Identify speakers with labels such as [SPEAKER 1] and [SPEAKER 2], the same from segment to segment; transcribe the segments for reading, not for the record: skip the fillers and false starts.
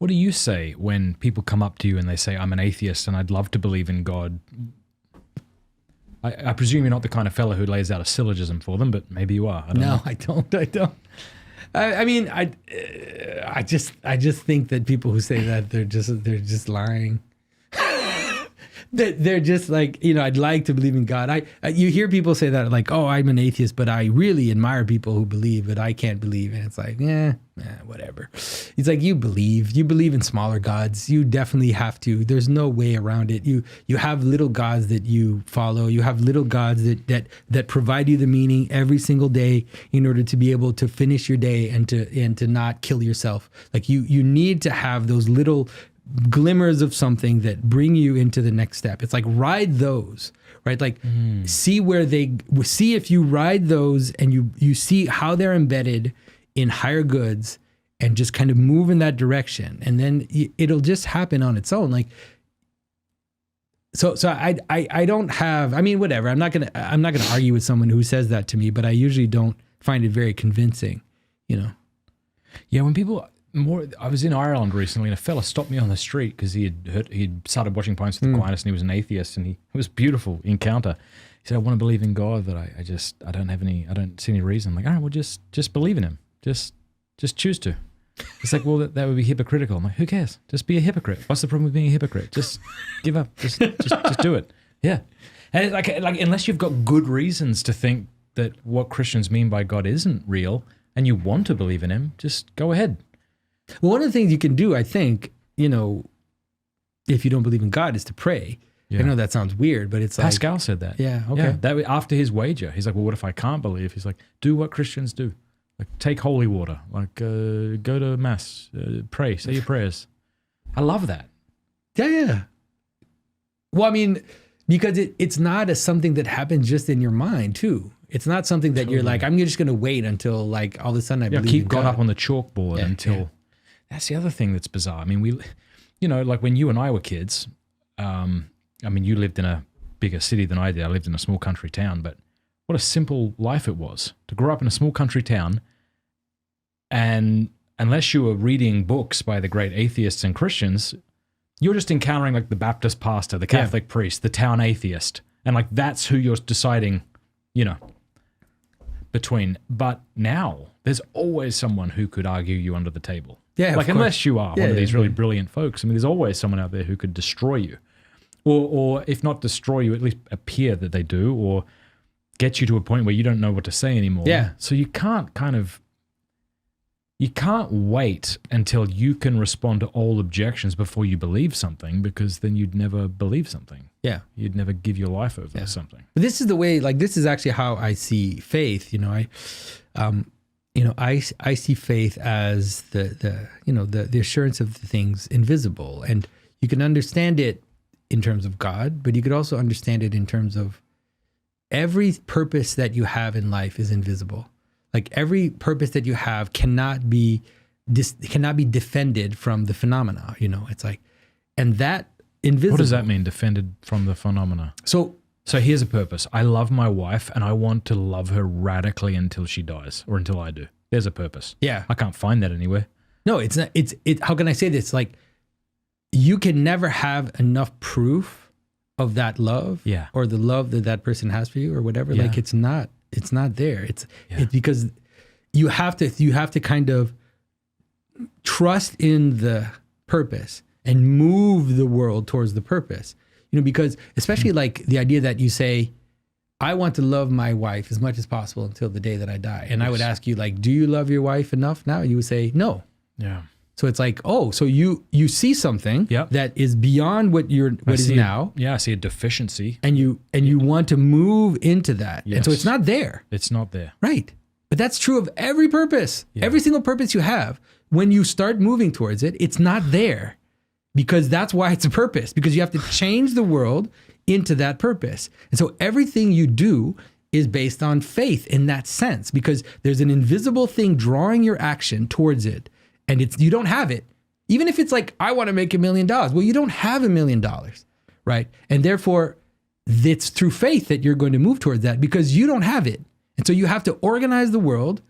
[SPEAKER 1] What do you say when people come up to you and they say, I'm an atheist and I'd love to believe in God? I presume you're not the kind of fellow who lays out a syllogism for them, but maybe you are. I don't know.
[SPEAKER 2] I don't. I mean, I just think that people who say that they're just lying. They're just like, I'd like to believe in God. You hear people say that like, oh, I'm an atheist, but I really admire people who believe, but I can't believe. And it's like, whatever. It's like, you believe in smaller gods. You definitely have to. There's no way around it. You have little gods that you follow. You have little gods that provide you the meaning every single day in order to be able to finish your day and to not kill yourself. Like you need to have those little glimmers of something that bring you into the next step. It's like, ride those, right? Like see if you ride those and you see how they're embedded in higher goods and just kind of move in that direction. And then it'll just happen on its own. Like, so I don't have, I mean, whatever. I'm not going to argue with someone who says that to me, but I usually don't find it very convincing,
[SPEAKER 1] Yeah. When people, I was in Ireland recently, and a fella stopped me on the street because he'd started watching Pints with Aquinas, and he was an atheist, and it was a beautiful encounter. He said, "I want to believe in God, but I don't see any reason." I'm like, all right, well, just believe in Him, just choose to. It's like, well, that would be hypocritical. I'm like, who cares? Just be a hypocrite. What's the problem with being a hypocrite? Just give up. Just do it. Yeah, and like unless you've got good reasons to think that what Christians mean by God isn't real, and you want to believe in Him, just go ahead.
[SPEAKER 2] Well, one of the things you can do, I think, if you don't believe in God, is to pray. Yeah. I know that sounds weird, but it's like...
[SPEAKER 1] Pascal said that.
[SPEAKER 2] Yeah, okay. Yeah,
[SPEAKER 1] that after his wager, he's like, well, what if I can't believe? He's like, do what Christians do. Like, take holy water. Like, go to Mass. Pray. Say your prayers. I love that.
[SPEAKER 2] Yeah. Well, I mean, because it's not something that happens just in your mind, too. It's not something that you're like, I'm just going to wait until, like, all of a sudden I believe
[SPEAKER 1] keep
[SPEAKER 2] in
[SPEAKER 1] God
[SPEAKER 2] God
[SPEAKER 1] up on the chalkboard until... Yeah. That's the other thing that's bizarre. I mean, like when you and I were kids, I mean, you lived in a bigger city than I did. I lived in a small country town, but what a simple life it was to grow up in a small country town. And unless you were reading books by the great atheists and Christians, you're just encountering like the Baptist pastor, the Catholic priest, the town atheist. And like, that's who you're deciding, between. But now there's always someone who could argue you under the table.
[SPEAKER 2] Yeah,
[SPEAKER 1] like unless you are one of these really brilliant folks. I mean, there's always someone out there who could destroy you. Or if not destroy you, at least appear that they do, or get you to a point where you don't know what to say anymore.
[SPEAKER 2] Yeah.
[SPEAKER 1] So you can't wait until you can respond to all objections before you believe something, because then you'd never believe something.
[SPEAKER 2] Yeah.
[SPEAKER 1] You'd never give your life over something.
[SPEAKER 2] But this is the way, like, this is actually how I see faith. I see faith as the assurance of the things invisible, and you can understand it in terms of God, but you could also understand it in terms of every purpose that you have in life is invisible. Like every purpose that you have cannot be defended from the phenomena. It's like, and that invisible.
[SPEAKER 1] What does that mean? Defended from the phenomena. So here's a purpose. I love my wife and I want to love her radically until she dies or until I do. There's a purpose.
[SPEAKER 2] Yeah.
[SPEAKER 1] I can't find that anywhere.
[SPEAKER 2] No, it's not. How can I say this? Like, you can never have enough proof of that love, or the love that person has for you, or whatever. Yeah. Like, it's not there. It's because you have to kind of trust in the purpose and move the world towards the purpose. Because especially like the idea that you say, I want to love my wife as much as possible until the day that I die. And I would ask you, like, do you love your wife enough now? You would say, no.
[SPEAKER 1] Yeah.
[SPEAKER 2] So it's like, oh, so you see something that is beyond what is now.
[SPEAKER 1] I see a deficiency.
[SPEAKER 2] And you want to move into that. Yes. And so it's not there.
[SPEAKER 1] It's not there.
[SPEAKER 2] Right. But that's true of every purpose. Yeah. Every single purpose you have. When you start moving towards it, it's not there. Because that's why it's a purpose. Because you have to change the world into that purpose. And so everything you do is based on faith in that sense. Because there's an invisible thing drawing your action towards it. And you don't have it. Even if it's like, I want to make $1 million. Well, you don't have $1 million, right? And therefore, it's through faith that you're going to move towards that because you don't have it. And so you have to organize the world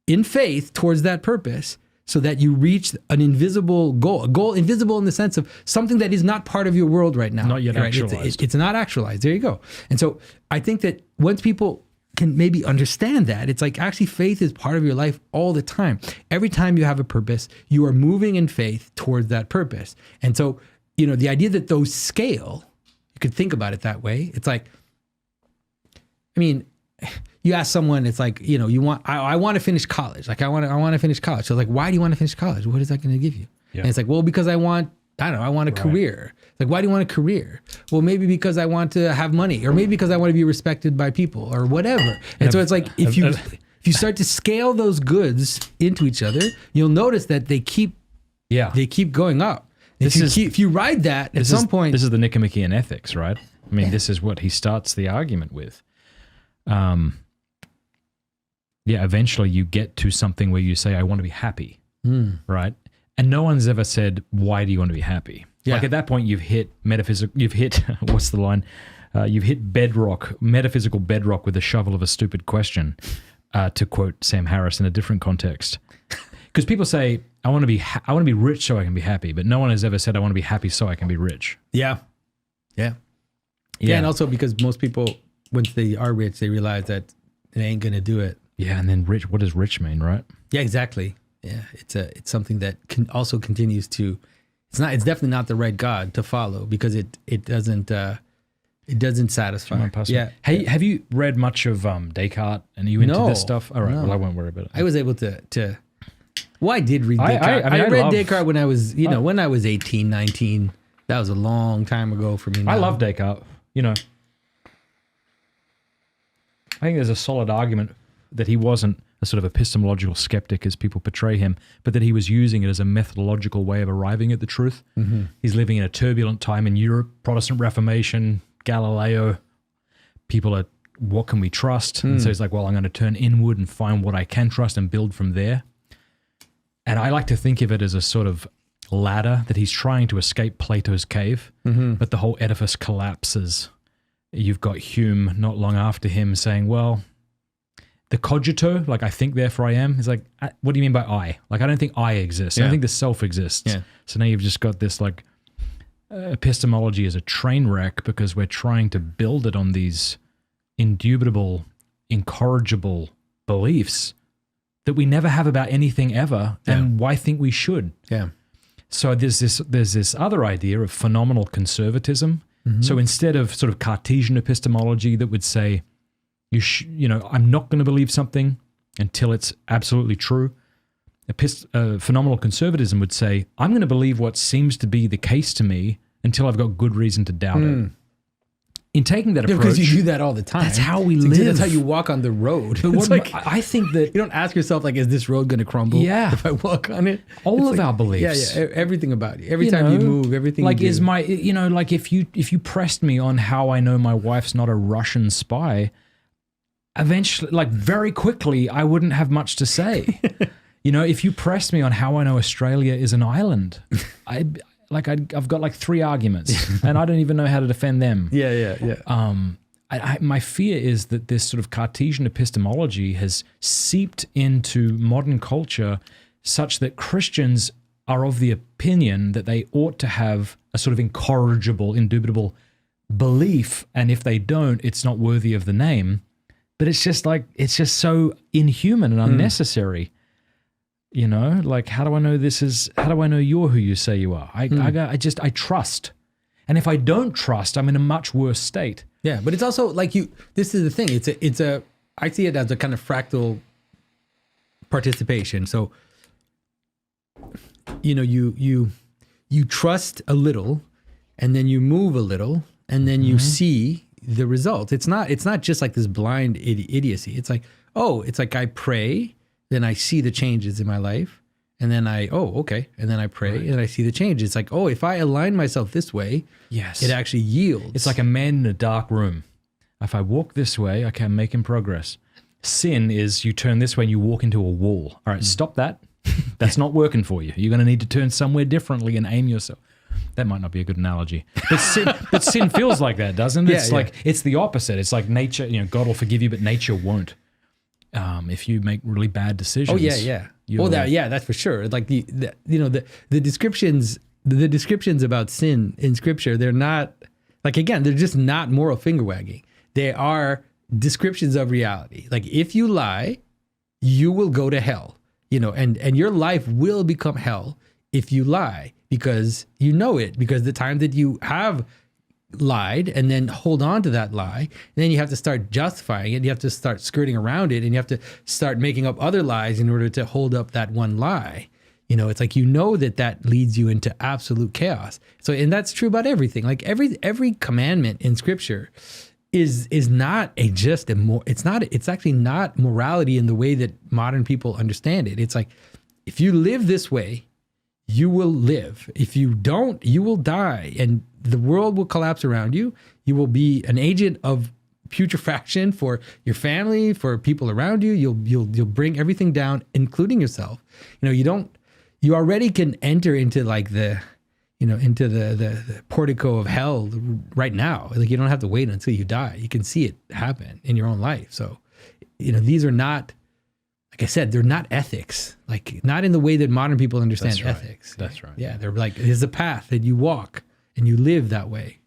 [SPEAKER 2] in faith towards that purpose so that you reach an invisible goal, a goal invisible in the sense of something that is not part of your world right now.
[SPEAKER 1] Not yet
[SPEAKER 2] right?
[SPEAKER 1] actualized.
[SPEAKER 2] It's not actualized. There you go. And so I think that once people can maybe understand that, it's like actually faith is part of your life all the time. Every time you have a purpose, you are moving in faith towards that purpose. And so, the idea that those scale, you could think about it that way. It's like, I mean, you ask someone, it's like, I want to finish college. Like I want to finish college. So like, why do you want to finish college? What is that going to give you?
[SPEAKER 1] Yeah.
[SPEAKER 2] And it's like, well, because I want a career. Like, why do you want a career? Well, maybe because I want to have money, or maybe because I want to be respected by people, or whatever. And so it's like, if you start to scale those goods into each other, you'll notice that they keep going up. If you ride that at some point,
[SPEAKER 1] this is the Nicomachean ethics, right? I mean, this is what he starts the argument with. Eventually you get to something where you say, I want to be happy, right? And no one's ever said, why do you want to be happy?
[SPEAKER 2] Yeah.
[SPEAKER 1] Like at that point, you've hit what's the line? You've hit metaphysical bedrock with a shovel of a stupid question, to quote Sam Harris in a different context. Because people say, I want to be rich so I can be happy, but no one has ever said, I want to be happy so I can be rich.
[SPEAKER 2] Yeah. And also because most people, once they are rich, they realize that they ain't going to do it.
[SPEAKER 1] Yeah, and then rich, what does rich mean, right?
[SPEAKER 2] Yeah, exactly. Yeah, it's something that also continues to. It's definitely not the right God to follow, because it doesn't satisfy.
[SPEAKER 1] Yeah. Hey, have you read much of Descartes? And are you into this stuff? All right. No. Well, I won't worry about it.
[SPEAKER 2] I was able to. Well, I did read Descartes. I read Descartes when I was, when I was 18, 19. That was a long time ago for me. Now.
[SPEAKER 1] I love Descartes. I think there's a solid argument that he wasn't a sort of epistemological skeptic as people portray him, but that he was using it as a methodological way of arriving at the truth. Mm-hmm. He's living in a turbulent time in Europe, Protestant Reformation, Galileo. People are, what can we trust? And so he's like, well, I'm going to turn inward and find what I can trust and build from there. And I like to think of it as a sort of ladder that he's trying to escape Plato's cave, but the whole edifice collapses. You've got Hume not long after him saying, well, the cogito, like I think, therefore I am, is like, what do you mean by I? Like, I don't think I exist. I don't think the self exists. Yeah. So now you've just got this like epistemology as a train wreck, because we're trying to build it on these indubitable, incorrigible beliefs that we never have about anything ever, and why think we should? Yeah. So there's this other idea of phenomenal conservatism. So instead of sort of Cartesian epistemology that would say, I'm not going to believe something until it's absolutely true, phenomenal conservatism would say, I'm going to believe what seems to be the case to me until I've got good reason to doubt it. In taking that approach,
[SPEAKER 2] because you do that all the time.
[SPEAKER 1] That's how we live.
[SPEAKER 2] That's how you walk on the road.
[SPEAKER 1] But I think that
[SPEAKER 2] you don't ask yourself like, is this road going to crumble?
[SPEAKER 1] Yeah.
[SPEAKER 2] If I walk on it,
[SPEAKER 1] all of our beliefs.
[SPEAKER 2] Yeah. Everything about you. Every time you move, everything.
[SPEAKER 1] Like,
[SPEAKER 2] you do.
[SPEAKER 1] is my, like if you pressed me on how I know my wife's not a Russian spy, eventually, like very quickly, I wouldn't have much to say. If you pressed me on how I know Australia is an island, I've got like 3 arguments, and I don't even know how to defend them.
[SPEAKER 2] Yeah.
[SPEAKER 1] My fear is that this sort of Cartesian epistemology has seeped into modern culture, such that Christians are of the opinion that they ought to have a sort of incorrigible, indubitable belief, and if they don't, it's not worthy of the name. But it's just so inhuman and unnecessary. Like, how do I know you're who you say you are? I trust. And if I don't trust, I'm in a much worse state.
[SPEAKER 2] Yeah, but it's also like this is the thing. I see it as a kind of fractal participation. So, you trust a little, and then you move a little, and then you see the result. It's not just like this blind idiocy. It's like I pray, then I see the changes in my life, and then and then I pray, and I see the changes. It's like, if I align myself this way, it actually yields.
[SPEAKER 1] It's like a man in a dark room. If I walk this way, I can make progress. Sin is you turn this way and you walk into a wall. All right, stop that. That's not working for you. You're going to need to turn somewhere differently and aim yourself. That might not be a good analogy, but sin feels like that, doesn't it? It's like it's the opposite. It's like nature. God will forgive you, but nature won't. if you make really bad decisions.
[SPEAKER 2] Oh yeah.
[SPEAKER 1] you'll-
[SPEAKER 2] That's for sure. Like the descriptions about sin in Scripture, they're not like, again, they're just not moral finger wagging. They are descriptions of reality. Like, if you lie, you will go to hell. And your life will become hell if you lie, because you know it, because the time that you have lied and then hold on to that lie, and then you have to start justifying it, you have to start skirting around it, and you have to start making up other lies in order to hold up that one lie. It's like, that leads you into absolute chaos. So, and that's true about everything. Like every commandment in Scripture is not it's actually not morality in the way that modern people understand it. It's like, if you live this way, you will live. If you don't, you will die, and the world will collapse around you. You will be an agent of putrefaction for your family, for people around you. You'll bring everything down, including yourself. You already can enter into like the portico of hell right now. Like, you don't have to wait until you die. You can see it happen in your own life. So, these are not, like I said, they're not ethics, like not in the way that modern people understand ethics.
[SPEAKER 1] That's right.
[SPEAKER 2] Yeah, they're like, there's a path that you walk and you live that way.